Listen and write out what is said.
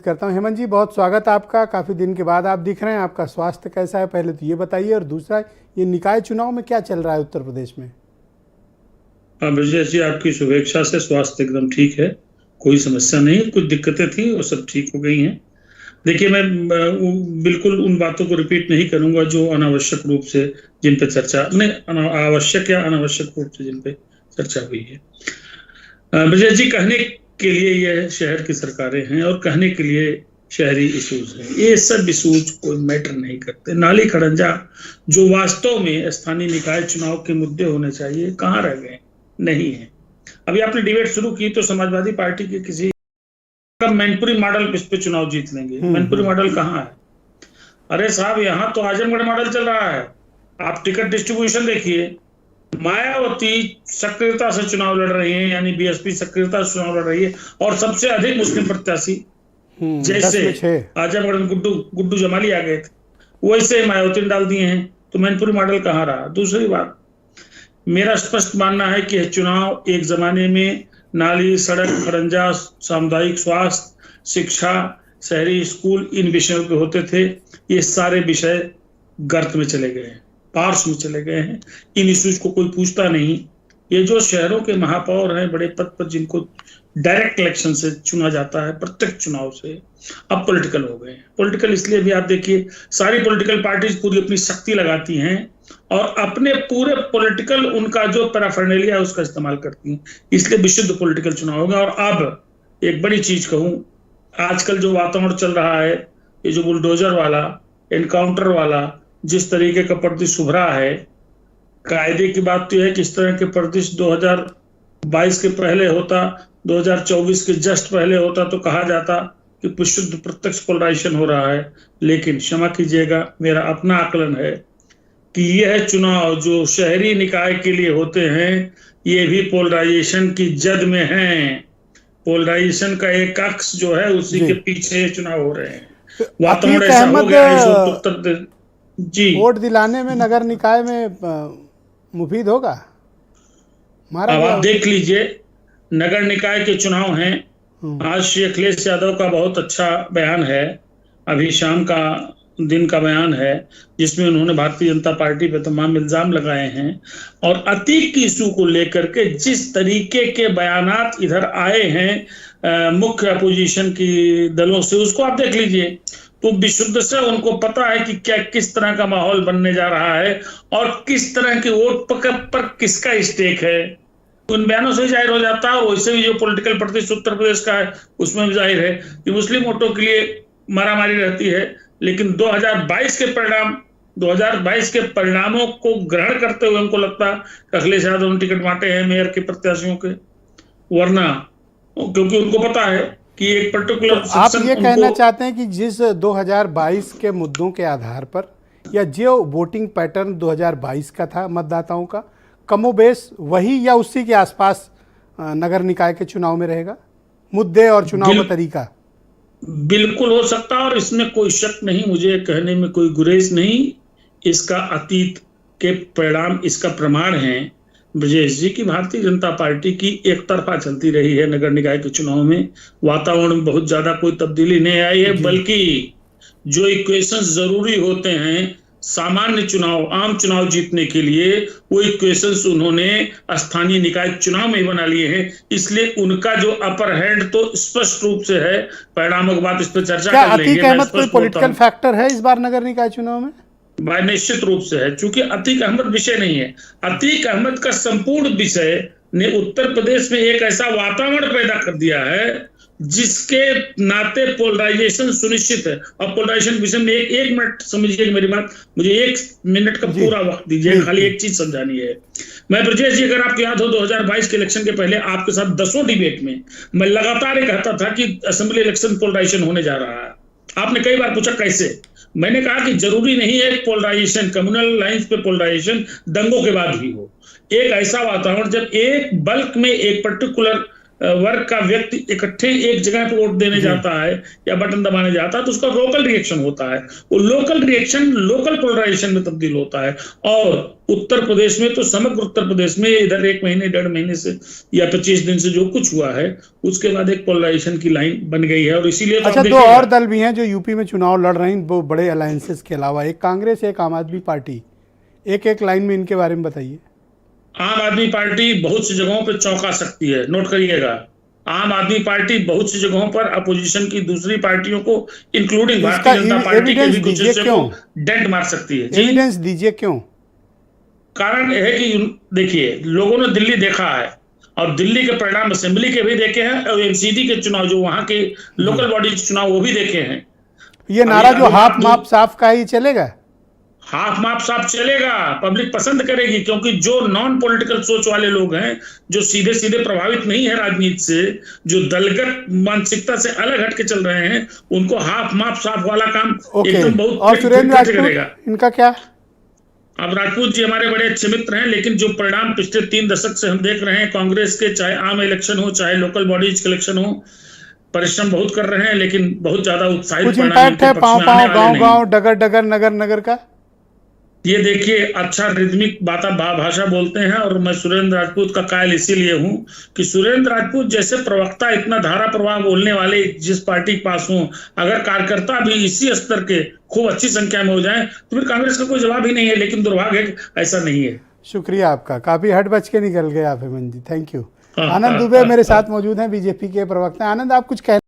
करता हूं। हेमंत जी, बहुत स्वागत आपका। काफ़ी दिन के बाद आप दिख रहे हैं। आपका स्वास्थ्य कैसा है, पहले तो ये बताइए, और दूसरा ये निकाय चुनाव में क्या चल रहा है उत्तर प्रदेश में? हाँ ब्रजेश जी, आपकी शुभेच्छा से स्वास्थ्य एकदम ठीक है। कोई समस्या नहीं, कुछ दिक्कतें थी वो सब ठीक हो गई हैं। देखिए, मैं बिल्कुल उन बातों को रिपीट नहीं करूंगा जो अनावश्यक रूप से जिन पे चर्चा नहीं, आवश्यक या अनावश्यक रूप से जिन पे चर्चा हुई है। ब्रजेश जी, कहने के लिए यह शहर की सरकारें हैं और कहने के लिए शहरी इश्यूज हैं। ये सब इश्यूज कोई मैटर नहीं करते। नाली खड़ंजा जो वास्तव में स्थानीय निकाय चुनाव के मुद्दे होने चाहिए, कहाँ रह गए? नहीं है। अभी आपने डिबेट शुरू की तो समाजवादी पार्टी के किसी का मैनपुरी मॉडल इस पे चुनाव जीत लेंगे। मैनपुरी मॉडल कहाँ है? अरे साहब, यहाँ तो आजमगढ़ मॉडल चल रहा है। आप टिकट डिस्ट्रीब्यूशन देखिए। मायावती सक्रियता से चुनाव लड़ रही है, यानी बीएसपी सक्रियता से चुनाव लड़ रही है, और सबसे अधिक मुस्लिम प्रत्याशी जैसे 10 में 6 आजमगढ़ में गुड्डू गुड्डू जमाली आ गए थे, वैसे मायावती ने डाल दिए हैं। तो मैनपुरी मॉडल कहाँ रहा? दूसरी बात, मेरा स्पष्ट मानना है कि चुनाव एक जमाने में नाली, सड़क, खड़ंजा, सामुदायिक स्वास्थ्य, शिक्षा, शहरी स्कूल, इन विषयों पे होते थे। ये सारे विषय गर्त में चले गए हैं, पार्श्व में चले गए हैं। इन इश्यूज को कोई पूछता नहीं। ये जो शहरों के महापौर हैं, बड़े पद पर जिनको डायरेक्ट इलेक्शन से चुना जाता है, प्रत्येक चुनाव से, अब पॉलिटिकल हो गए हैं। पॉलिटिकल इसलिए भी आप देखिए, सारी पॉलिटिकल पार्टीज पूरी अपनी शक्ति लगाती हैं और अपने पूरे पॉलिटिकल उनका जो पैराफर्नेलिया है उसका इस्तेमाल करती हैं। इसलिए विशुद्ध पॉलिटिकल चुनाव होगा। और अब एक बड़ी चीज कहूं, आजकल जो वातावरण चल रहा है, ये जो बुलडोजर वाला, एनकाउंटर वाला, जिस तरीके का परिदृश्य उभरा है, कायदे की बात तो है कि इस तरह के परिदृश्य 2022 के पहले होता, 2024 के जस्ट पहले होता तो कहा जाता कि विशुद्ध प्रत्यक्ष पोलराइजेशन हो रहा है। लेकिन क्षमा कीजिएगा, मेरा अपना आकलन है कि यह चुनाव जो शहरी निकाय के लिए होते हैं, ये भी पोलराइजेशन की जद में हैं। पोलराइजेशन का एक अक्ष जो है, उसी के पीछे चुनाव हो रहे हैं। वातावरण ऐसा हो गया है उत्तर जी। वोट दिलाने में नगर निकाय में मुफीद होगा? मारा अब गया आप देख लीजिए, नगर निकाय के चुनाव हैं। आज श्री अखिलेश यादव का बहुत अच्छा बयान है, अभी शाम का दिन का बयान है, जिसमें उन्होंने भारतीय जनता पार्टी पर तमाम इल्जाम लगाए हैं। और अतीक की इशू को लेकर के जिस तरीके के बयानात इधर आए हैं मुख्य अपोजिशन की दलों से, उसको आप देख लीजिए। तो विशुद्ध से उनको पता है कि क्या किस तरह का माहौल बनने जा रहा है और किस तरह के वोट पर किसका स्टेक है। उन बयानों से जाहिर हो जाता है। और वैसे भी जो पॉलिटिकल प्रतिष्ठा उत्तर प्रदेश का है, उसमें भी जाहिर है कि मुस्लिम वोटों के लिए मारामारी रहती है। लेकिन 2022 के परिणामों को ग्रहण करते हुए हमको लगता है अखिलेश यादव ने टिकट बांटे हैं मेयर के प्रत्याशियों के, वरना क्योंकि उनको पता है कि एक पर्टिकुलर तो आप ये कहना चाहते हैं कि जिस 2022 के मुद्दों के आधार पर, या जो वोटिंग पैटर्न 2022 का था मतदाताओं का, कमोबेश वही या उसी के आसपास नगर निकाय के चुनाव में रहेगा? मुद्दे और चुनाव का तरीका बिल्कुल हो सकता है, और इसमें कोई शक नहीं, मुझे कहने में कोई गुरेज नहीं। इसका अतीत के परिणाम इसका प्रमाण है ब्रजेश जी की भारतीय जनता पार्टी की एक तरफा चलती रही है नगर निकाय के चुनाव में। वातावरण में बहुत ज्यादा कोई तब्दीली नहीं आई है, बल्कि जो इक्वेशंस जरूरी होते हैं सामान्य चुनाव, आम चुनाव जीतने के लिए, वो इक्वेशंस उन्होंने स्थानीय निकाय चुनाव में बना लिए हैं। इसलिए उनका जो अपर हैंड तो स्पष्ट रूप से है। परिणामों के बाद इस पर चर्चा कर लेंगे। अतीक अहमद कोई पॉलिटिकल फैक्टर है इस बार नगर निकाय चुनाव में? भाई निश्चित रूप से है, क्योंकि अतीक अहमद विषय नहीं है। अतीक अहमद का संपूर्ण विषय ने उत्तर प्रदेश में एक ऐसा वातावरण पैदा कर दिया है जिसके नाते पोलराइजेशन सुनिश्चित है। और पोलराइजेशन विषय में एक मिनट समझिए मेरी बात, मुझे 1 मिनट का पूरा वक्त दीजिए, खाली एक चीज समझानी है। मैं ब्रजेश जी, अगर आपको याद हो 2022 के इलेक्शन के पहले आपके साथ 10 डिबेट में मैं लगातार ये कहता था कि असेंबली इलेक्शन पोलराइजेशन होने जा रहा है। आपने कई बार पूछा कैसे। मैंने कहा कि जरूरी नहीं है पोलराइजेशन, कम्युनल लाइंस पे पोलराइजेशन दंगों के बाद ही हो। एक ऐसा वातावरण जब एक बल्क में एक पर्टिकुलर वर्ग का व्यक्ति इकट्ठे एक जगह पे वोट देने जाता है या बटन दबाने जाता है तो उसका लोकल रिएक्शन होता है। वो लोकल रिएक्शन लोकल पोलराइजेशन में तब्दील होता है। और उत्तर प्रदेश में तो समग्र उत्तर प्रदेश में इधर 1 महीने 1.5 महीने से या 25 दिन से जो कुछ हुआ है उसके बाद एक पोलराइजेशन की लाइन बन गई है। और इसीलिए अच्छा, दो और दल भी हैं जो यूपी में चुनाव लड़ रहे हैं, वो बड़े अलायंसेस के अलावा, एक कांग्रेस एक आम आदमी पार्टी, एक लाइन में इनके बारे में बताइए। आम आदमी पार्टी बहुत सी जगहों पर चौंका सकती है, नोट करिएगा। आम आदमी पार्टी बहुत सी जगहों पर अपोजिशन की दूसरी पार्टियों को इंक्लूडिंग भारतीय जनता पार्टी के भी कुछ हिस्से को डेंट मार सकती है। एविडेंस दीजिए क्यों? कारण यह है कि देखिए, लोगों ने दिल्ली देखा है और दिल्ली के परिणाम असेंबली के भी देखे हैं और एमसीडी के चुनाव जो वहां के लोकल बॉडी चुनाव वो भी देखे हैं। ये नारा जो हाफ माप साफ का ही चलेगा? हाफ माप साफ चलेगा, पब्लिक पसंद करेगी, क्योंकि जो नॉन पॉलिटिकल सोच वाले लोग हैं, जो सीधे सीधे प्रभावित नहीं है राजनीति से, जो दलगत मानसिकता से अलग हट के चल रहे हैं, उनको हाफ माप साफ वाला काम एकदम बहुत और सुरेंद्र राजपूत इनका क्या? अब राजपूत जी हमारे बड़े अच्छे मित्र हैं, लेकिन जो परिणाम पिछले 3 दशक से हम देख रहे हैं कांग्रेस के, चाहे आम इलेक्शन हो चाहे लोकल बॉडीज के इलेक्शन हो, परिश्रम बहुत कर रहे हैं लेकिन बहुत ज्यादा उत्साहित कुछ इम्पैक्ट है पांव पांव गांव गांव डगर डगर नगर नगर का? ये देखिए, अच्छा रिदमिक भाषा बोलते हैं और मैं सुरेंद्र राजपूत का कायल इसीलिए हूं कि सुरेंद्र राजपूत जैसे प्रवक्ता इतना धारा प्रवाह बोलने वाले जिस पार्टी के पास हों, अगर कार्यकर्ता भी इसी स्तर के खूब अच्छी संख्या में हो जाएं तो फिर कांग्रेस का कोई जवाब ही नहीं है। लेकिन दुर्भाग्य ऐसा नहीं है। शुक्रिया आपका, काफी हट बच के निकल गए आप हेमंत जी, थैंक यू। आनंद दुबे मेरे साथ मौजूद हैं, बीजेपी के प्रवक्ता। आनंद, आप कुछ कह